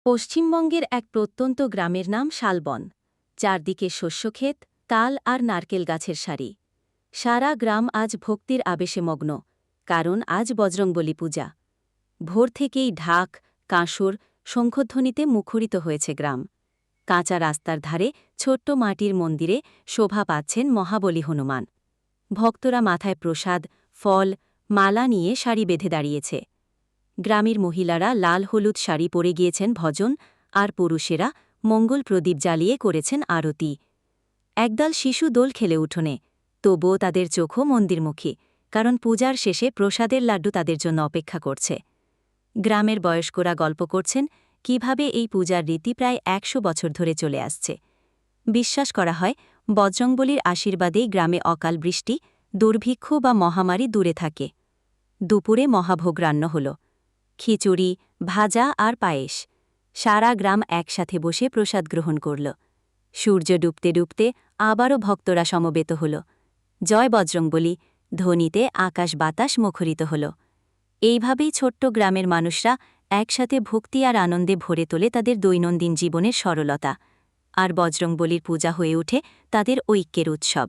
পশ্চিমবঙ্গের এক প্রত্যন্ত গ্রামের নাম শালবন। চারদিকে শস্যক্ষেত, তাল আর নারকেল গাছের সারি। সারা গ্রাম আজ ভক্তির আবেশে মগ্ন, কারণ আজ বজরংবলী পূজা। ভোর থেকেই ঢাক, কাঁসর, শঙ্খধ্বনিতে মুখরিত হয়েছে গ্রাম। কাঁচা রাস্তার ধারে ছোট্ট মাটির মন্দিরে শোভা পাচ্ছেন মহাবলী হনুমান। ভক্তরা মাথায় প্রসাদ, ফল, মালা নিয়ে সারি বেঁধে দাঁড়িয়েছে। গ্রামের মহিলারা লাল হলুদ শাড়ি পরে গিয়েছেন ভজন, আর পুরুষেরা মঙ্গল প্রদীপ জ্বালিয়ে করেছেন আরতি। একদল শিশু দোল খেলে উঠোনে, তবুও তাদের চোখও মন্দিরমুখী, কারণ পূজার শেষে প্রসাদের লাড্ডু তাদের জন্য অপেক্ষা করছে। গ্রামের বয়স্করা গল্প করছেন কিভাবে এই পূজার রীতি প্রায় ১০০ বছর ধরে চলে আসছে। বিশ্বাস করা হয় বজরংবলীর আশীর্বাদেই গ্রামে অকাল বৃষ্টি, দুর্ভিক্ষ বা মহামারী দূরে থাকে। দুপুরে মহাভোগ রান্ন হল, খিচুড়ি, ভাজা আর পায়েস। সারা গ্রাম একসাথে বসে প্রসাদ গ্রহণ করল। সূর্য ডুবতে ডুবতে আবারও ভক্তরা সমবেত হল। জয় বজরংবলী ধ্বনিতে আকাশ বাতাস মুখরিত হল। এইভাবেই ছোট্ট গ্রামের মানুষরা একসাথে ভক্তি আর আনন্দে ভরে তোলে তাদের দৈনন্দিন জীবনের সরলতা, আর বজরংবলীর পূজা হয়ে ওঠে তাদের ঐক্যের উৎসব।